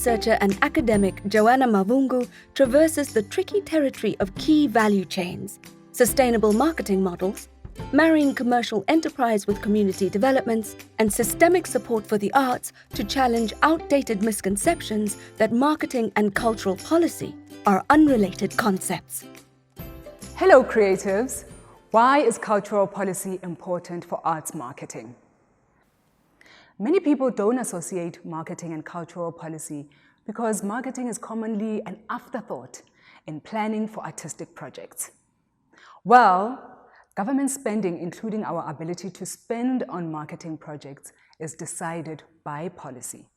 researcher and academic Johanna Mavhungu traverses the tricky territory of key value chains, sustainable marketing models, marrying commercial enterprise with community developments, and systemic support for the arts to challenge outdated misconceptions that marketing and cultural policy are unrelated concepts. Hello creatives! Why is cultural policy important for arts marketing? Many people don't associate marketing and cultural policy because marketing is commonly an afterthought in planning for artistic projects. Well, government spending, including our ability to spend on marketing projects, is decided by policy.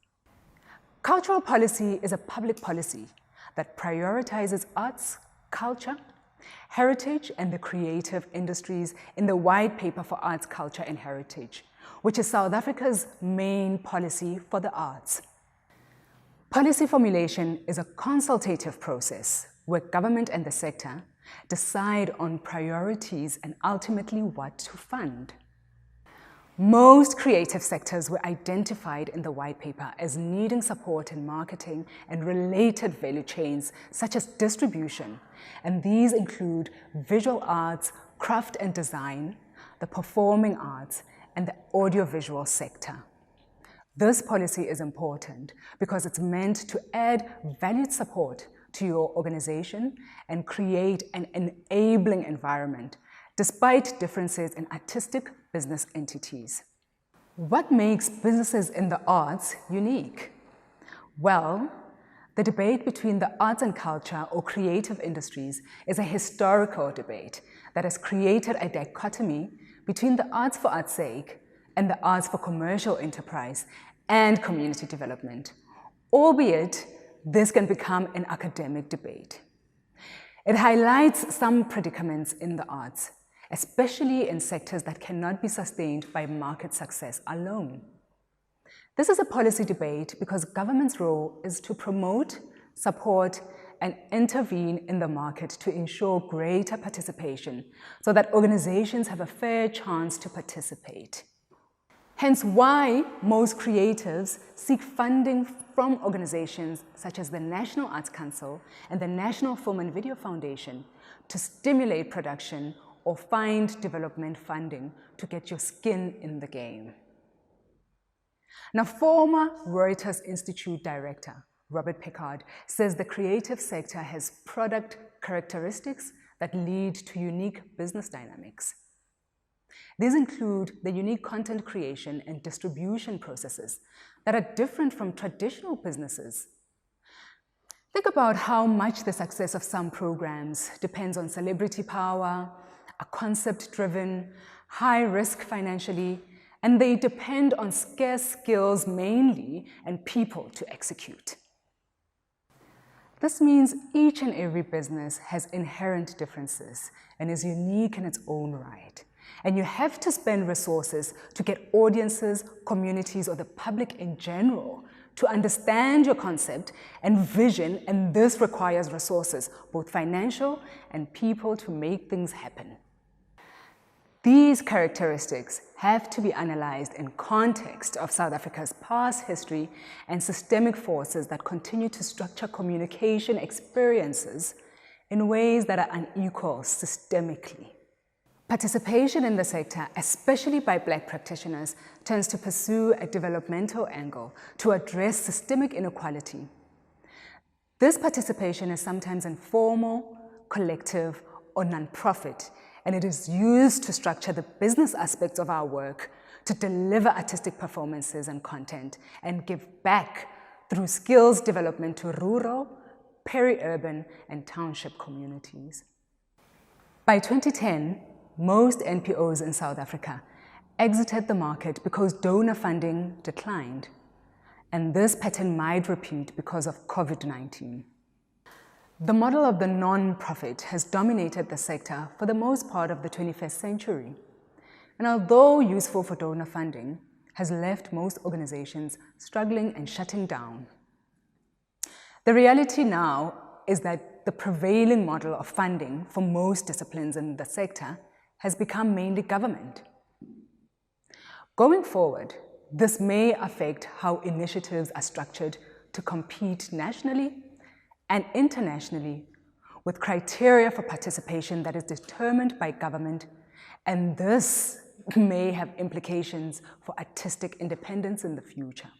Cultural policy is a public policy that prioritizes arts, culture, heritage, and the creative industries in the White Paper for Arts, Culture and Heritage, which is South Africa's main policy for the arts. Policy formulation is a consultative process where government and the sector decide on priorities and ultimately what to fund. Most creative sectors were identified in the White Paper as needing support in marketing and related value chains such as distribution, and these include visual arts, craft and design, the performing arts, and the audiovisual sector. This policy is important because it's meant to add valued support to your organization and create an enabling environment despite differences in artistic business entities. What makes businesses in the arts unique? Well, the debate between the arts and culture or creative industries is a historical debate that has created a dichotomy between the arts for art's sake and the arts for commercial enterprise and community development, albeit this can become an academic debate. It highlights some predicaments in the arts, especially in sectors that cannot be sustained by market success alone. This is a policy debate because government's role is to promote, support, and intervene in the market to ensure greater participation so that organizations have a fair chance to participate. Hence why most creatives seek funding from organizations such as the National Arts Council and the National Film and Video Foundation to stimulate production or find development funding to get your skin in the game. Now, former Reuters Institute director Robert Pickard says the creative sector has product characteristics that lead to unique business dynamics. These include the unique content creation and distribution processes that are different from traditional businesses. Think about how much the success of some programs depends on celebrity power, are concept-driven, high risk financially, and they depend on scarce skills mainly and people to execute. This means each and every business has inherent differences and is unique in its own right. And you have to spend resources to get audiences, communities, or the public in general to understand your concept and vision, and this requires resources, both financial and people, to make things happen. These characteristics have to be analyzed in context of South Africa's past history and systemic forces that continue to structure communication experiences in ways that are unequal systemically. Participation in the sector, especially by Black practitioners, tends to pursue a developmental angle to address systemic inequality. This participation is sometimes informal, collective, or non-profit, and it is used to structure the business aspects of our work, to deliver artistic performances and content, and give back through skills development to rural, peri-urban, and township communities. By 2010, most NPOs in South Africa exited the market because donor funding declined, and this pattern might repeat because of COVID-19. The model of the non-profit has dominated the sector for the most part of the 21st century, and although useful for donor funding, has left most organizations struggling and shutting down. The reality now is that the prevailing model of funding for most disciplines in the sector has become mainly government. Going forward, this may affect how initiatives are structured to compete nationally and internationally with criteria for participation that is determined by government, and this may have implications for artistic independence in the future.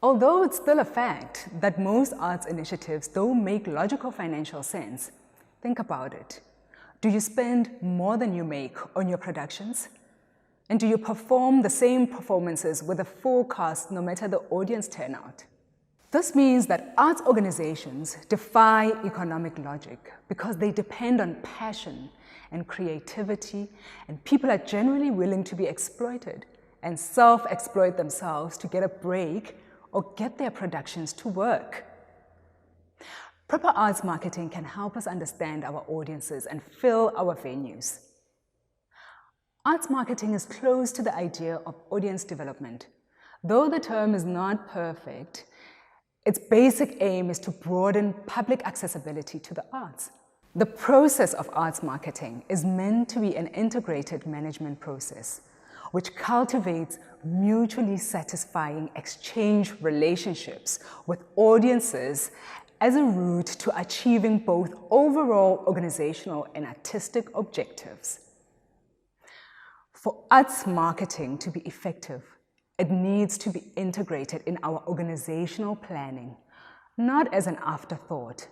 Although it's still a fact that most arts initiatives don't make logical financial sense, think about it. Do you spend more than you make on your productions? And do you perform the same performances with a full cast no matter the audience turnout? This means that arts organizations defy economic logic because they depend on passion and creativity, and people are generally willing to be exploited and self-exploit themselves to get a break or get their productions to work. Proper arts marketing can help us understand our audiences and fill our venues. Arts marketing is close to the idea of audience development. Though the term is not perfect, its basic aim is to broaden public accessibility to the arts. The process of arts marketing is meant to be an integrated management process, which cultivates mutually satisfying exchange relationships with audiences as a route to achieving both overall organizational and artistic objectives. For arts marketing to be effective, it needs to be integrated in our organizational planning, not as an afterthought,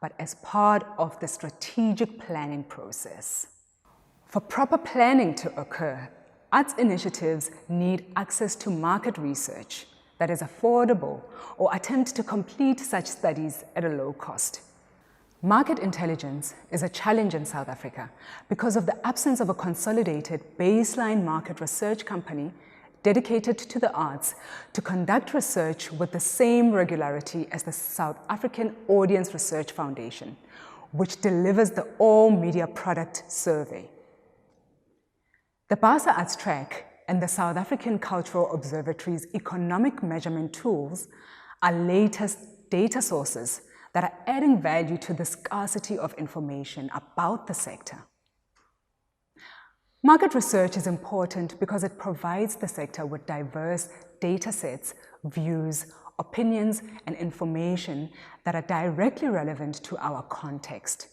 but as part of the strategic planning process. For proper planning to occur, arts initiatives need access to market research that is affordable or attempt to complete such studies at a low cost. Market intelligence is a challenge in South Africa because of the absence of a consolidated baseline market research company dedicated to the arts to conduct research with the same regularity as the South African Audience Research Foundation, which delivers the All Media Product Survey. The BASA Arts Track and the South African Cultural Observatory's economic measurement tools are latest data sources that are adding value to the scarcity of information about the sector. Market research is important because it provides the sector with diverse data sets, views, opinions, and information that are directly relevant to our context.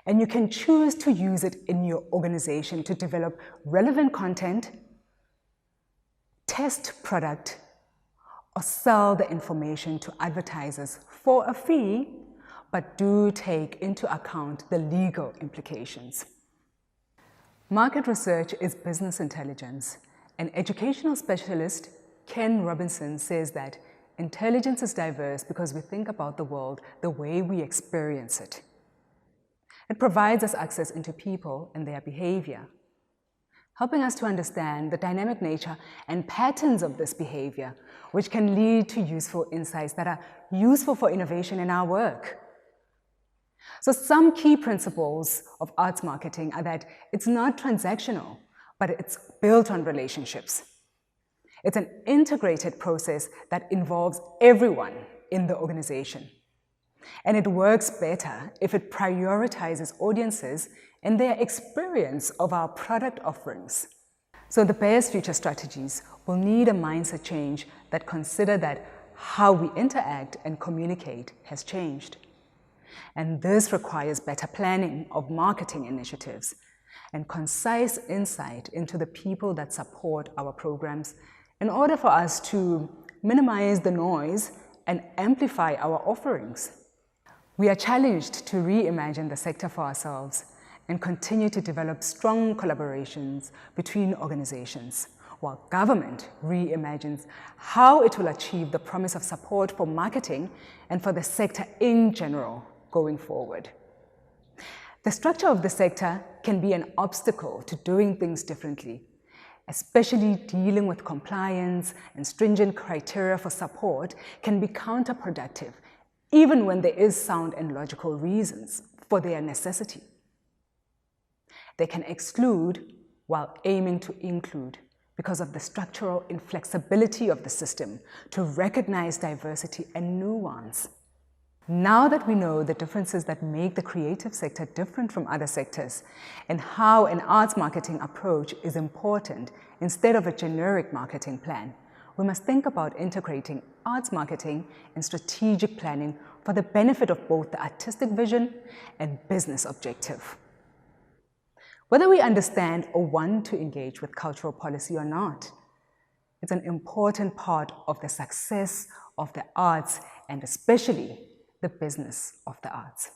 And you can choose to use it in your organization to develop relevant content, test product, or sell the information to advertisers for a fee, but do take into account the legal implications. Market research is business intelligence, and educational specialist Ken Robinson says that intelligence is diverse because we think about the world the way we experience it. It provides us access into people and their behavior, helping us to understand the dynamic nature and patterns of this behavior, which can lead to useful insights that are useful for innovation in our work. So some key principles of arts marketing are that it's not transactional, but it's built on relationships. It's an integrated process that involves everyone in the organization. And it works better if it prioritizes audiences and their experience of our product offerings. So the best future strategies will need a mindset change that consider that how we interact and communicate has changed. And this requires better planning of marketing initiatives and concise insight into the people that support our programs in order for us to minimize the noise and amplify our offerings. We are challenged to reimagine the sector for ourselves and continue to develop strong collaborations between organizations, while government reimagines how it will achieve the promise of support for marketing and for the sector in general going forward. The structure of the sector can be an obstacle to doing things differently, especially dealing with compliance and stringent criteria for support can be counterproductive, even when there is sound and logical reasons for their necessity. They can exclude while aiming to include because of the structural inflexibility of the system to recognize diversity and nuance. Now that we know the differences that make the creative sector different from other sectors and how an arts marketing approach is important instead of a generic marketing plan, we must think about integrating arts marketing and strategic planning for the benefit of both the artistic vision and business objective. Whether we understand or want to engage with cultural policy or not, it's an important part of the success of the arts and especially the business of the arts.